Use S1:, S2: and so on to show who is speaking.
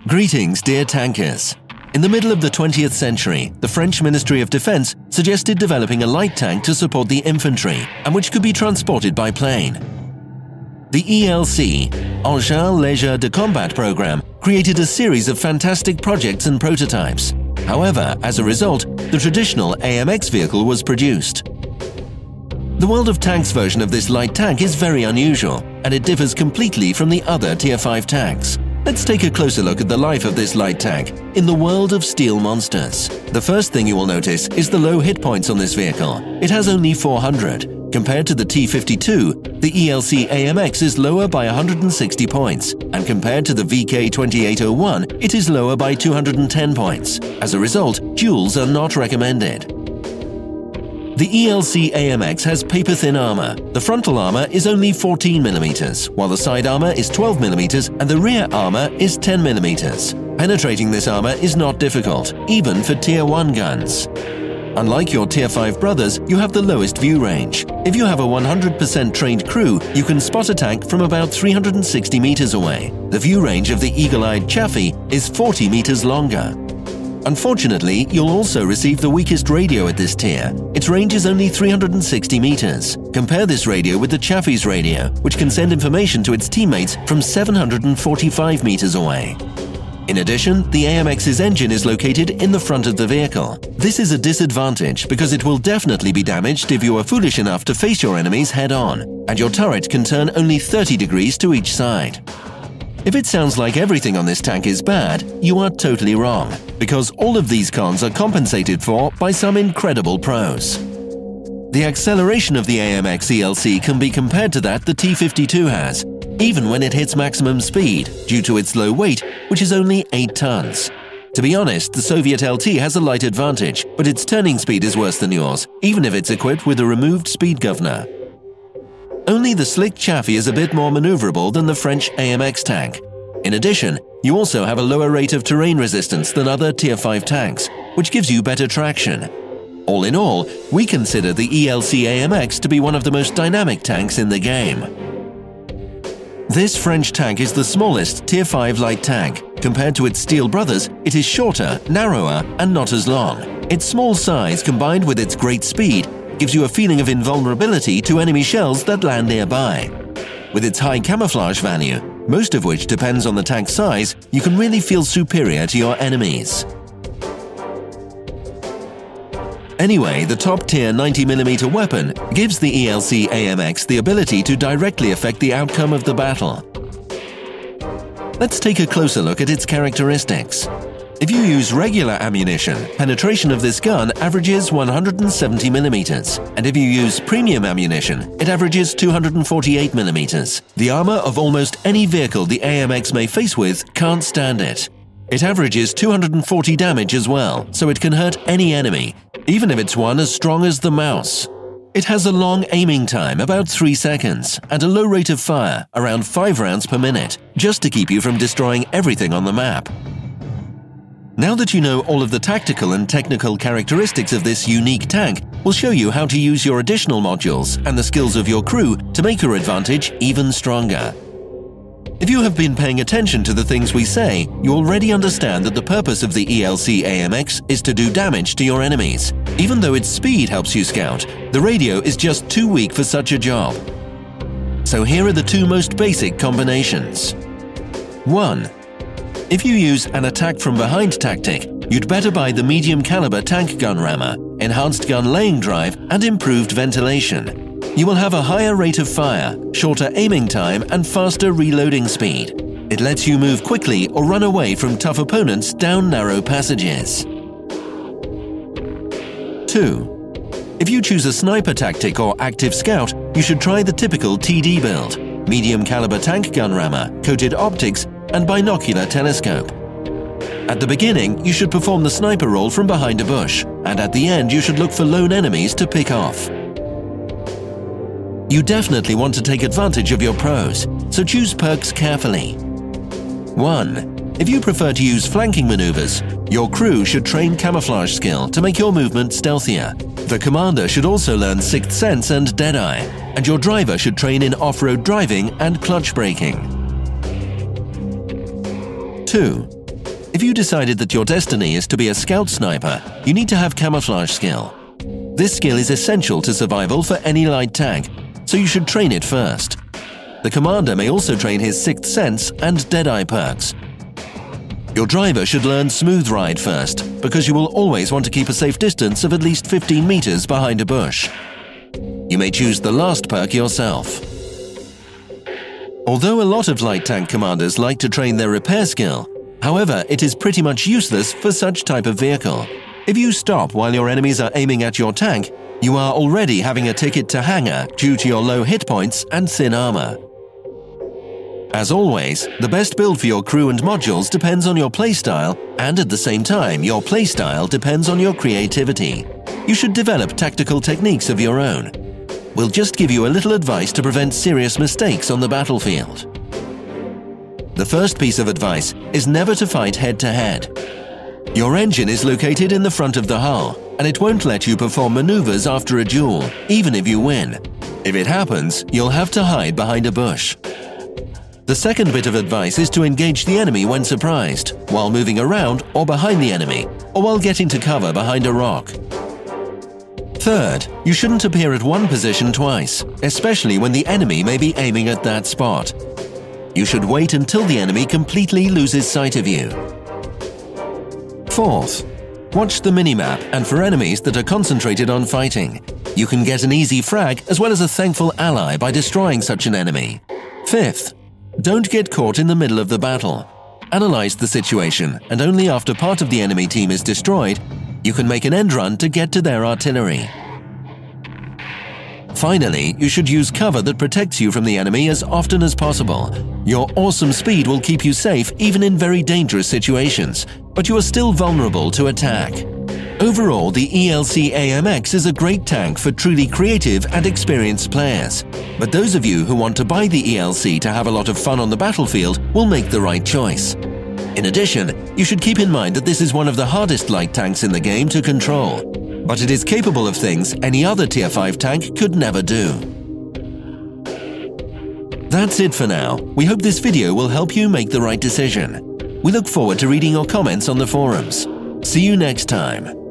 S1: Greetings, dear tankers. In the middle of the 20th century, the French Ministry of Defense suggested developing a light tank to support the infantry and which could be transported by plane. The ELC, Engin Léger de Combat program, created a series of fantastic projects and prototypes. However, as a result, the traditional AMX vehicle was produced. The World of Tanks version of this light tank is very unusual, and it differs completely from the other Tier 5 tanks. Let's take a closer look at the life of this light tank in the world of steel monsters. The first thing you will notice is the low hit points on this vehicle. It has only 400. Compared to the T-52, the ELC AMX is lower by 160 points, and compared to the VK-2801, it is lower by 210 points. As a result, duels are not recommended. The ELC AMX has paper-thin armor. The frontal armor is only 14mm, while the side armor is 12mm and the rear armor is 10mm. Penetrating this armor is not difficult, even for Tier 1 guns. Unlike your Tier 5 brothers, you have the lowest view range. If you have a 100% trained crew, you can spot a tank from about 360 meters away. The view range of the eagle-eyed Chaffee is 40 meters longer. Unfortunately, you'll also receive the weakest radio at this tier. Its range is only 360 meters. Compare this radio with the Chaffee's radio, which can send information to its teammates from 745 meters away. In addition, the AMX's engine is located in the front of the vehicle. This is a disadvantage because it will definitely be damaged if you are foolish enough to face your enemies head-on, and your turret can turn only 30 degrees to each side. If it sounds like everything on this tank is bad, you are totally wrong, because all of these cons are compensated for by some incredible pros. The acceleration of the AMX ELC can be compared to that the T-52 has, even when it hits maximum speed, due to its low weight, which is only 8 tons. To be honest, the Soviet LT has a light advantage, but its turning speed is worse than yours, even if it's equipped with a removed speed governor. Only the slick Chaffee is a bit more maneuverable than the French AMX tank. In addition, you also have a lower rate of terrain resistance than other Tier 5 tanks, which gives you better traction. All in all, we consider the ELC AMX to be one of the most dynamic tanks in the game. This French tank is the smallest Tier 5 light tank. Compared to its steel brothers, it is shorter, narrower, and not as long. Its small size combined with its great speed gives you a feeling of invulnerability to enemy shells that land nearby. With its high camouflage value, most of which depends on the tank's size, you can really feel superior to your enemies. Anyway, the top-tier 90mm weapon gives the ELC AMX the ability to directly affect the outcome of the battle. Let's take a closer look at its characteristics. If you use regular ammunition, penetration of this gun averages 170mm, and if you use premium ammunition, it averages 248mm. The armor of almost any vehicle the AMX may face with can't stand it. It averages 240 damage as well, so it can hurt any enemy, even if it's one as strong as the mouse. It has a long aiming time, about 3 seconds, and a low rate of fire, around 5 rounds per minute, just to keep you from destroying everything on the map. Now that you know all of the tactical and technical characteristics of this unique tank, we'll show you how to use your additional modules and the skills of your crew to make your advantage even stronger. If you have been paying attention to the things we say, you already understand that the purpose of the ELC AMX is to do damage to your enemies. Even though its speed helps you scout, the radio is just too weak for such a job. So here are the 2 most basic combinations. 1. If you use an attack from behind tactic, you'd better buy the medium caliber tank gun rammer, enhanced gun laying drive, and improved ventilation. You will have a higher rate of fire, shorter aiming time, and faster reloading speed. It lets you move quickly or run away from tough opponents down narrow passages. 2. If you choose a sniper tactic or active scout, you should try the typical TD build: medium caliber tank gun rammer, coated optics, and binocular telescope. At the beginning, you should perform the sniper role from behind a bush, and at the end you should look for lone enemies to pick off. You definitely want to take advantage of your pros, so choose perks carefully. 1. If you prefer to use flanking maneuvers, your crew should train camouflage skill to make your movement stealthier. The commander should also learn Sixth Sense and Deadeye, and your driver should train in off-road driving and clutch braking. 2. If you decided that your destiny is to be a scout sniper, you need to have camouflage skill. This skill is essential to survival for any light tank, so you should train it first. The commander may also train his Sixth Sense and Deadeye perks. Your driver should learn Smooth Ride first, because you will always want to keep a safe distance of at least 15 meters behind a bush. You may choose the last perk yourself. Although a lot of light tank commanders like to train their repair skill, however, it is pretty much useless for such type of vehicle. If you stop while your enemies are aiming at your tank, you are already having a ticket to hangar due to your low hit points and thin armor. As always, the best build for your crew and modules depends on your playstyle, and at the same time, your playstyle depends on your creativity. You should develop tactical techniques of your own. We'll just give you a little advice to prevent serious mistakes on the battlefield. The first piece of advice is never to fight head-to-head. Your engine is located in the front of the hull, and it won't let you perform maneuvers after a duel, even if you win. If it happens, you'll have to hide behind a bush. The second bit of advice is to engage the enemy when surprised, while moving around or behind the enemy, or while getting to cover behind a rock. Third, you shouldn't appear at one position twice, especially when the enemy may be aiming at that spot. You should wait until the enemy completely loses sight of you. Fourth, watch the minimap and for enemies that are concentrated on fighting. You can get an easy frag as well as a thankful ally by destroying such an enemy. Fifth, don't get caught in the middle of the battle. Analyze the situation, and only after part of the enemy team is destroyed, you can make an end run to get to their artillery. Finally, you should use cover that protects you from the enemy as often as possible. Your awesome speed will keep you safe even in very dangerous situations, but you are still vulnerable to attack. Overall, the ELC AMX is a great tank for truly creative and experienced players. But those of you who want to buy the ELC to have a lot of fun on the battlefield will make the right choice. In addition, you should keep in mind that this is one of the hardest light tanks in the game to control, but it is capable of things any other Tier 5 tank could never do. That's it for now. We hope this video will help you make the right decision. We look forward to reading your comments on the forums. See you next time.